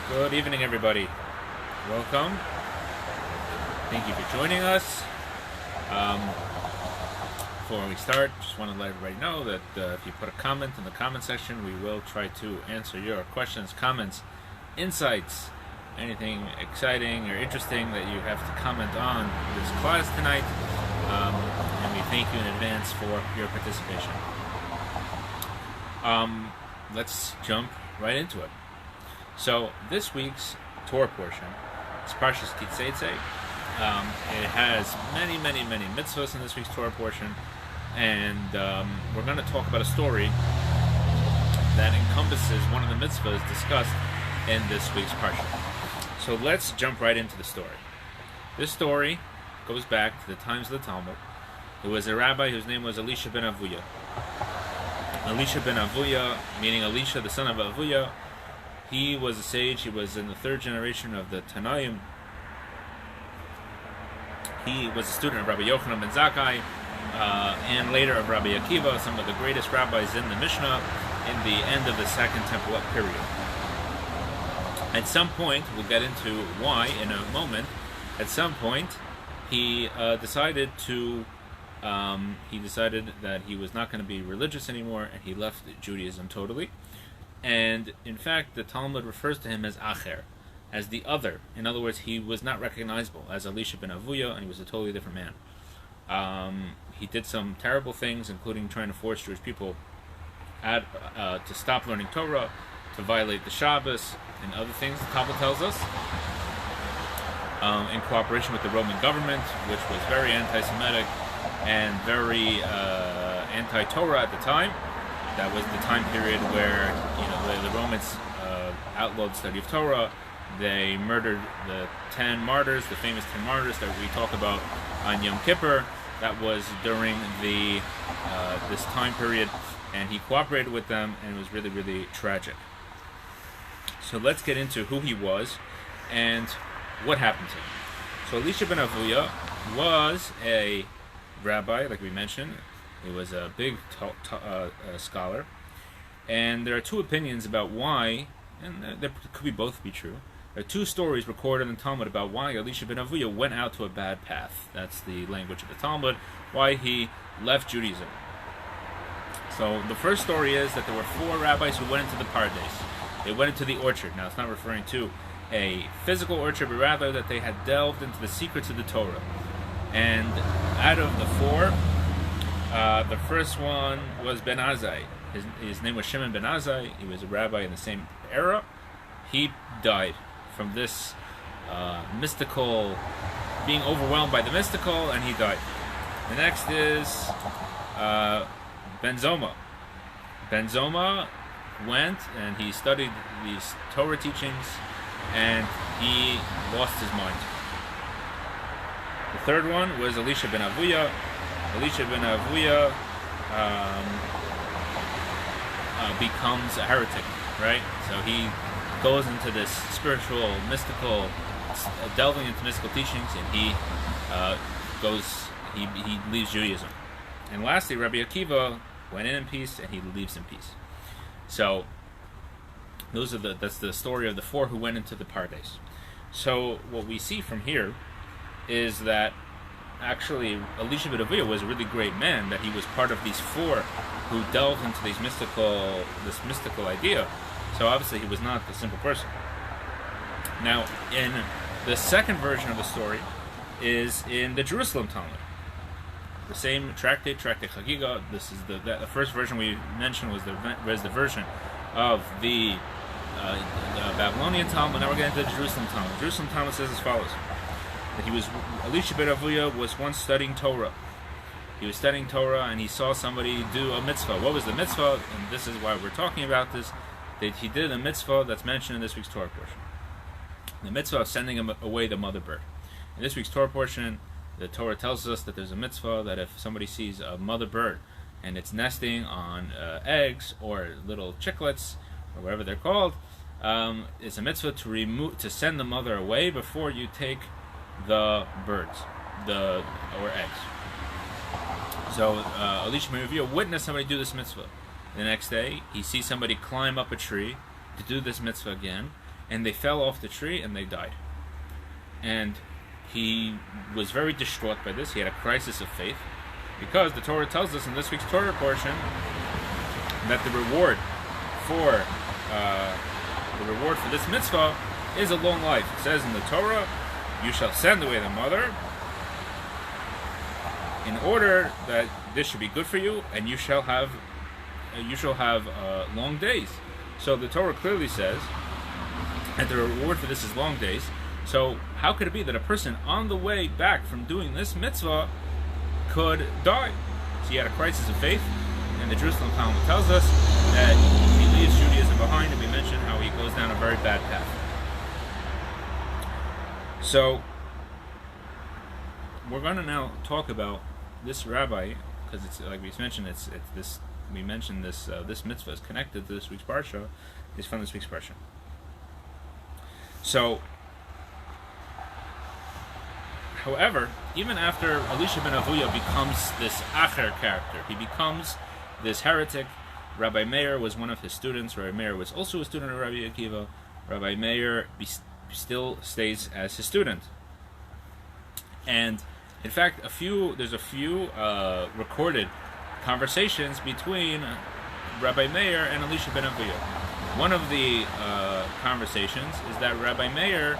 Good evening, everybody. Welcome. Thank you for joining us. Before we start, just want to let everybody know that if you put a comment in the comment section, we will try to answer your questions, comments, insights, anything exciting or interesting that you have to comment on this class tonight. And we thank you in advance for your participation. Let's jump right into it. So this week's Torah portion is Parsha Class. It has many mitzvahs in this week's Torah portion, and we're going to talk about a story that encompasses one of the mitzvahs discussed in this week's Parsha. So let's jump right into the story. This story goes back to the times of the Talmud. There was a rabbi whose name was Elisha ben Avuya. Elisha ben Avuya, meaning Elisha, the son of Avuya. He was a sage. He was in the third generation of the Tanaim. He was a student of Rabbi Yochanan ben Zakkai, and later of Rabbi Akiva, some of the greatest rabbis in the Mishnah in the end of the Second Temple period. At some point, we'll get into why in a moment. At some point, he decided that he was not going to be religious anymore, and he left Judaism totally. And in fact, the Talmud refers to him as Acher, as the other. In other words, he was not recognizable as Elisha ben Avuya, and he was a totally different man. He did some terrible things, including trying to force Jewish people to stop learning Torah, to violate the Shabbos, and other things, the Talmud tells us, in cooperation with the Roman government, which was very anti-Semitic and very anti-Torah at the time. That was the time period where the Romans outlawed study of Torah. They murdered the 10 martyrs, the famous 10 martyrs that we talk about on Yom Kippur. That was during this time period, and he cooperated with them, and it was really tragic. So let's get into who he was and what happened to him. So Elisha ben Avuya was a rabbi, like we mentioned. He was a big scholar, and there are two opinions about why, and there could both be true. There are two stories recorded in the Talmud about why Elisha ben Avuya went out to a bad path. That's the language of the Talmud, why he left Judaism. So the first story is that there were 4 rabbis who went into the Pardes. They went into the orchard. Now it's not referring to a physical orchard, but rather that they had delved into the secrets of the Torah. And out of the 4, the first one was Ben Azai. His name was Shimon ben Azai. He was a rabbi in the same era. He died from this mystical, being overwhelmed by the mystical, and he died. The next is Ben Zoma. Ben Zoma went and he studied these Torah teachings, and he lost his mind. The third one was Elisha ben Avuya. Elisha ben Avuya becomes a heretic, right? So he goes into this spiritual, mystical, delving into mystical teachings, and he leaves Judaism. And lastly, Rabbi Akiva went in peace, and he leaves in peace. So that's the story of the 4 who went into the Pardes. So what we see from here is that actually Elisha ben Avuya was a really great man, that he was part of these 4 who delved into this mystical idea. So obviously he was not a simple person. Now, in the second version of the story is in the Jerusalem Talmud. The same tractate Chagiga. This is the first version we mentioned was the version of the Babylonian Talmud. Now we're getting to the Jerusalem Talmud. Jerusalem Talmud says as follows: that Elisha ben Avuya was once studying Torah. He was studying Torah, and he saw somebody do a mitzvah. What was the mitzvah? And this is why we're talking about this. That he did a mitzvah that's mentioned in this week's Torah portion. The mitzvah of sending away the mother bird. In this week's Torah portion, the Torah tells us that there's a mitzvah that if somebody sees a mother bird and it's nesting on eggs or little chicklets or whatever they're called, it's a mitzvah to send the mother away before you take the birds, or eggs. So Elisha ben Avuya witnessed somebody do this mitzvah. The next day, he sees somebody climb up a tree to do this mitzvah again, and they fell off the tree and they died. And he was very distraught by this. He had a crisis of faith, because the Torah tells us in this week's Torah portion that the reward for this mitzvah is a long life. It says in the Torah, "You shall send away the mother in order that this should be good for you, and you shall have long days." So the Torah clearly says that the reward for this is long days. So how could it be that a person on the way back from doing this mitzvah could die? So he had a crisis of faith, and the Jerusalem Talmud tells us that he leaves Judaism behind, and we mentioned how he goes down a very bad path. So we're going to now talk about this rabbi, because it's like we mentioned, it's this. We mentioned this mitzvah is connected to this week's parsha. Is from this week's parsha. So, however, even after Elisha ben Avuya becomes this acher character, he becomes this heretic. Rabbi Meir was one of his students. Rabbi Meir was also a student of Rabbi Akiva. Rabbi Meir still stays as his student. And in fact, there's a few recorded conversations between Rabbi Meir and Elisha ben Avuya. One of the conversations is that Rabbi Meir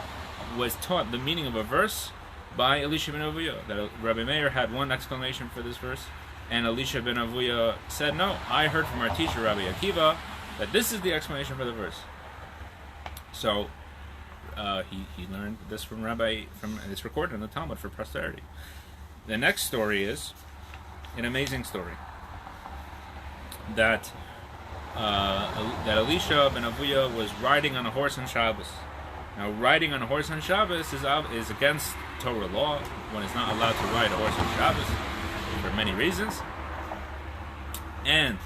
was taught the meaning of a verse by Elisha ben Avuya. That Rabbi Meir had one explanation for this verse, and Elisha ben Avuya said, "No, I heard from our teacher Rabbi Akiva that this is the explanation for the verse." So he learned this from Rabbi, and it's recorded in the Talmud for posterity. The next story is an amazing story that Elisha ben Avuya was riding on a horse on Shabbos. Now, riding on a horse on Shabbos is against Torah law. One is not allowed to ride a horse on Shabbos for many reasons. And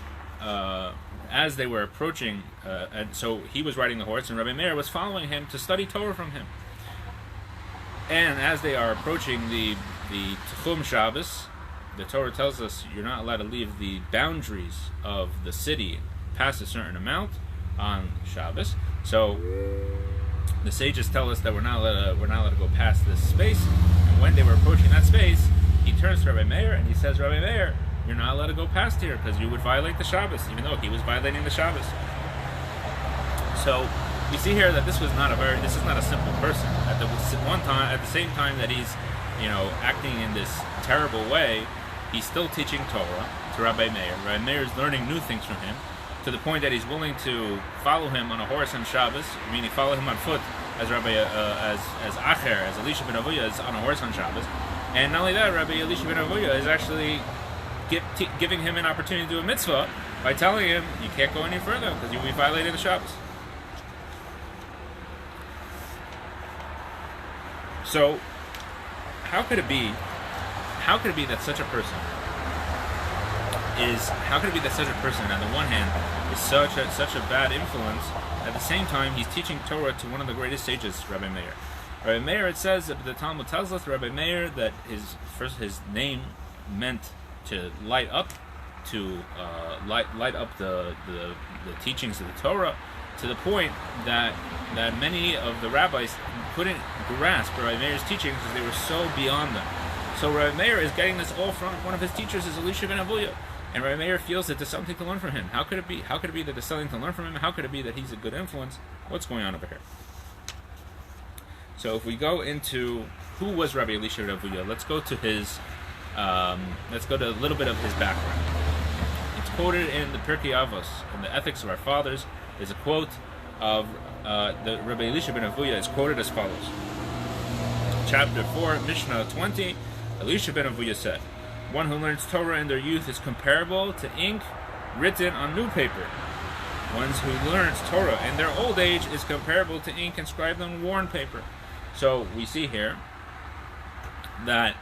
as they were approaching, and so he was riding the horse, and Rabbi Meir was following him to study Torah from him. And as they are approaching the Tchum Shabbos, the Torah tells us you're not allowed to leave the boundaries of the city past a certain amount on Shabbos. So the sages tell us that we're not allowed to go past this space. And when they were approaching that space, he turns to Rabbi Meir and he says, "Rabbi Meir, you're not allowed to go past here because you would violate the Shabbos," even though he was violating the Shabbos. So we see here that this is not a simple person. At the same time that he's, acting in this terrible way, he's still teaching Torah to Rabbi Meir. Rabbi Meir is learning new things from him, to the point that he's willing to follow him on a horse on Shabbos, meaning follow him on foot, as Elisha ben Avuya is on a horse on Shabbos. And not only that, Rabbi Elisha ben Avuya is actually giving him an opportunity to do a mitzvah by telling him, you can't go any further because you'll be violating the Shabbos. So, how could it be that such a person on the one hand is such a bad influence, at the same time he's teaching Torah to one of the greatest sages, Rabbi Meir. Rabbi Meir, it says, the Talmud tells us, Rabbi Meir, that his name meant to light up the teachings of the Torah, to the point that many of the rabbis couldn't grasp Rabbi Meir's teachings because they were so beyond them. So Rabbi Meir is getting this all from one of his teachers, is Elisha ben Avuya, and Rabbi Meir feels that there's something to learn from him. How could it be? How could it be that there's something to learn from him? How could it be that he's a good influence? What's going on over here? So if we go into who was Rabbi Elisha ben Avuya, let's go to a little bit of his background. It's quoted in the Pirkei Avos, in the Ethics of Our Fathers. There's a quote of the Rabbi Elisha ben Avuya is quoted as follows. Chapter 4, Mishnah 20, Elisha ben Avuya said, "One who learns Torah in their youth is comparable to ink written on new paper. One who learns Torah in their old age is comparable to ink inscribed on worn paper." So we see here that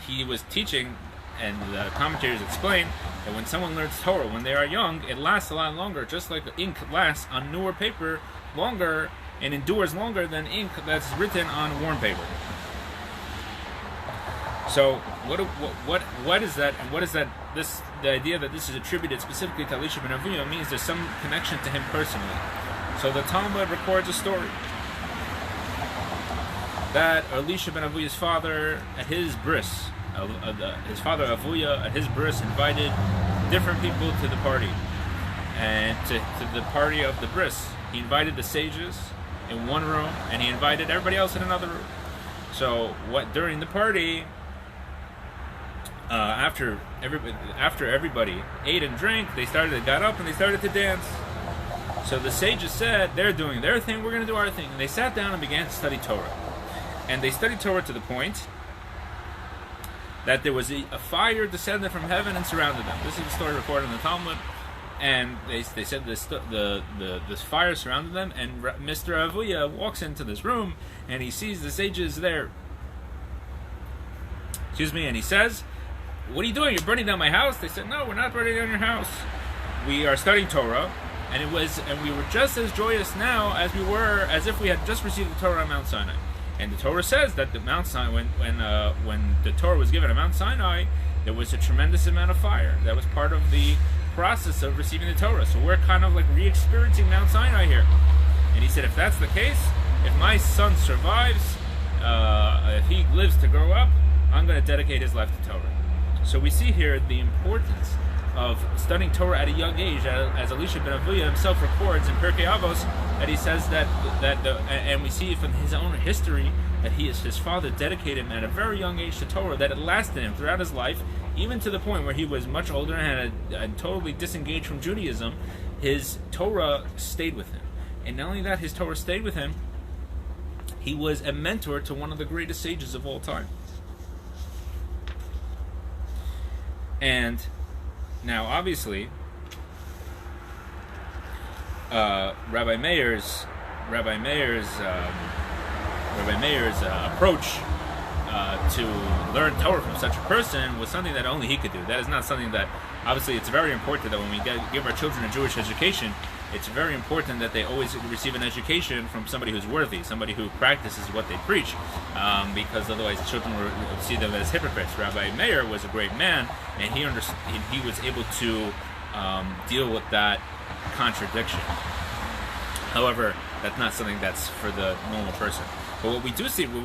he was teaching, and the commentators explain that when someone learns Torah when they are young, it lasts a lot longer, just like ink lasts on newer paper longer and endures longer than ink that's written on worn paper. So what is that? And what is that? The idea that this is attributed specifically to Elisha ben Avuya means there's some connection to him personally. So the Talmud records a story that Elisha ben Avuya's father, at his bris, his father Avuya, at his bris, invited different people to the party. And to the party of the bris, he invited the sages in one room, and he invited everybody else in another room. So during the party, after everybody ate and drank, they got up and they started to dance. So the sages said, they're doing their thing, we're going to do our thing. And they sat down and began to study Torah. And they studied Torah to the point that there was a fire descended from heaven and surrounded them. This is the story recorded in the Talmud. And they said this fire surrounded them, and Mr. Avuya walks into this room, and he sees the sages there. And he says, "What are you doing? You're burning down my house?" They said, "No, we're not burning down your house. We are studying Torah, and we were just as joyous now as if we had just received the Torah on Mount Sinai." And the Torah says that the Mount Sinai, when the Torah was given at Mount Sinai, there was a tremendous amount of fire. That was part of the process of receiving the Torah. So we're kind of like re-experiencing Mount Sinai here. And he said, if that's the case, if my son survives, if he lives to grow up, I'm going to dedicate his life to Torah. So we see here the importance of studying Torah at a young age, as Elisha ben Avuya himself records in Pirkei Avos, that he says and we see from his own history that his father dedicated him at a very young age to Torah, that it lasted him throughout his life, even to the point where he was much older and had totally disengaged from Judaism. His Torah stayed with him. And not only that, his Torah stayed with him, he was a mentor to one of the greatest sages of all time. And now, obviously, Rabbi Meir's approach to learn Torah from such a person was something that only he could do. That is not something that, obviously, it's very important that when we give our children a Jewish education, it's very important that they always receive an education from somebody who's worthy, somebody who practices what they preach, because otherwise children will see them as hypocrites. Rabbi Meir was a great man, and he was able to deal with that contradiction. However, that's not something that's for the normal person. But what we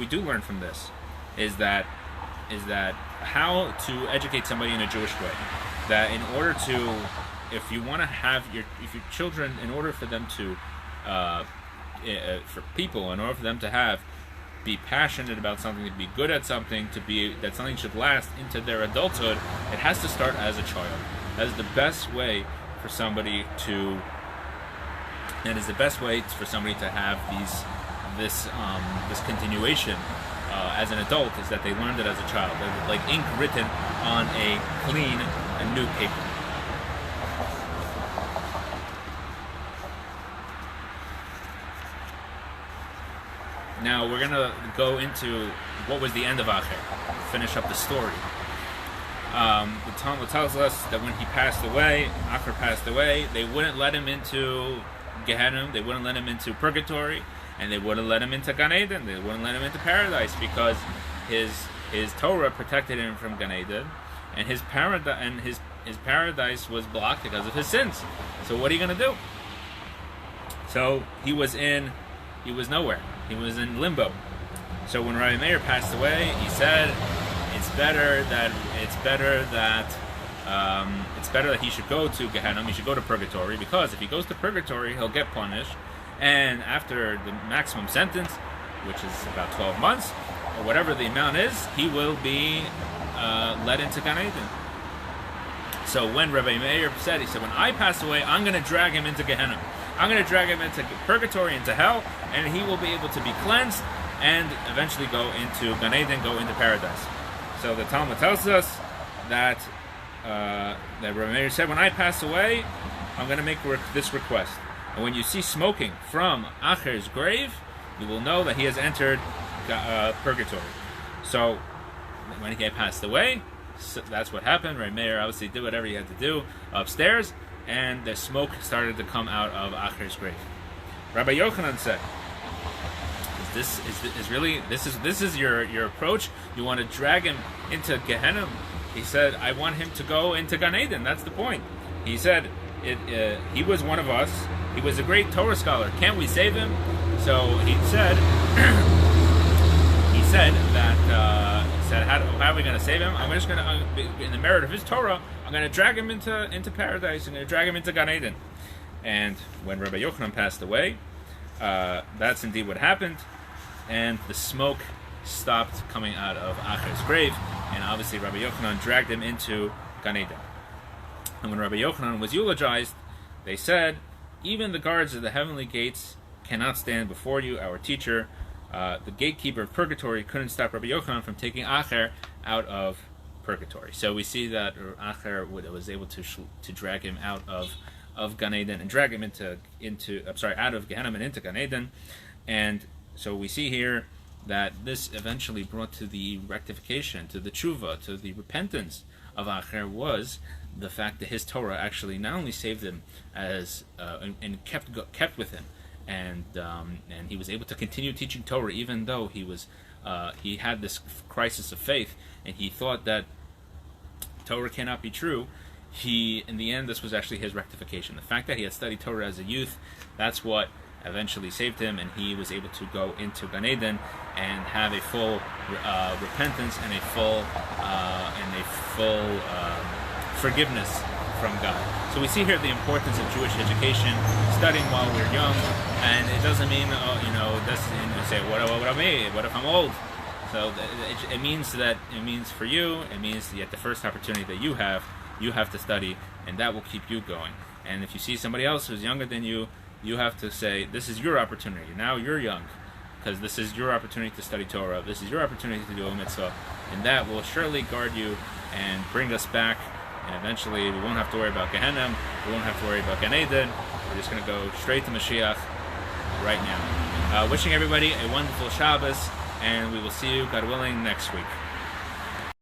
do learn from this is that how to educate somebody in a Jewish way. That in order to, if you want to have your children, in order for them to, in order for them to be passionate about something, to be good at something, that something should last into their adulthood, it has to start as a child. That is the best way for somebody to. That is the best way for somebody to have this continuation as an adult, is that they learned it as a child. They're like ink written on a clean and new paper. Now we're gonna go into what was the end of Acher, finish up the story. The Talmud tells us that when he passed away, Acher passed away, they wouldn't let him into Gehenna, they wouldn't let him into purgatory, and they wouldn't let him into Gan Eden, they wouldn't let him into paradise, because his Torah protected him from Gan Eden, and his paradise was blocked because of his sins. So what are you going to do? So he was nowhere. He was in limbo. So when Rabbi Meir passed away, he said, it's better that he should go to Gehenna, he should go to purgatory, because if he goes to purgatory, he'll get punished, and after the maximum sentence, which is about 12 months, or whatever the amount is, he will be led into Gan Eden. So when Rabbi Meir said, he said, when I pass away, I'm going to drag him into Gehenna. I'm going to drag him into purgatory, into hell, and he will be able to be cleansed, and eventually go into Gan Eden, go into paradise. So the Talmud tells us that Rabbi Meir said, when I pass away, I'm going to make this request. And when you see smoking from Acher's grave, you will know that he has entered purgatory. So when he passed away, that's what happened. Rabbi Meir obviously did whatever he had to do upstairs, and the smoke started to come out of Acher's grave. Rabbi Yochanan said, This is your approach? You want to drag him into Gehenna? He said, I want him to go into Gan Eden. That's the point. He said, he was one of us. He was a great Torah scholar. Can't we save him? So he said, how are we going to save him? I'm just going to, in the merit of his Torah, I'm going to drag him into paradise. I'm going to drag him into Gan Eden. And when Rabbi Yochanan passed away, that's indeed what happened. And the smoke stopped coming out of Acher's grave. And obviously Rabbi Yochanan dragged him into Gan Eden. And when Rabbi Yochanan was eulogized, they said, even the guards of the heavenly gates cannot stand before you, our teacher. The gatekeeper of purgatory couldn't stop Rabbi Yochanan from taking Acher out of purgatory. So we see that Acher was able to drag him out of Gan Eden and drag him out of Gehenna and into Gan Eden. And so we see here that this eventually brought to the rectification, to the tshuva, to the repentance of Acher, was the fact that his Torah actually not only saved him and kept with him, and he was able to continue teaching Torah even though he had this crisis of faith and he thought that Torah cannot be true. In the end, this was actually his rectification. The fact that he had studied Torah as a youth, that's what eventually saved him, and he was able to go into Gan Eden and have a full repentance and a full forgiveness from God. So we see here the importance of Jewish education, studying while we're young, and it doesn't mean you say, what about me? What if I'm old? So it means for you, it means that the first opportunity that you have to study, and that will keep you going. And if you see somebody else who's younger than you, you have to say, this is your opportunity. Now you're young, because this is your opportunity to study Torah. This is your opportunity to do a mitzvah, and that will surely guard you and bring us back. And eventually, we won't have to worry about Gehenna. We won't have to worry about Gan Eden. We're just going to go straight to Mashiach right now. Wishing everybody a wonderful Shabbos, and we will see you, God willing, next week.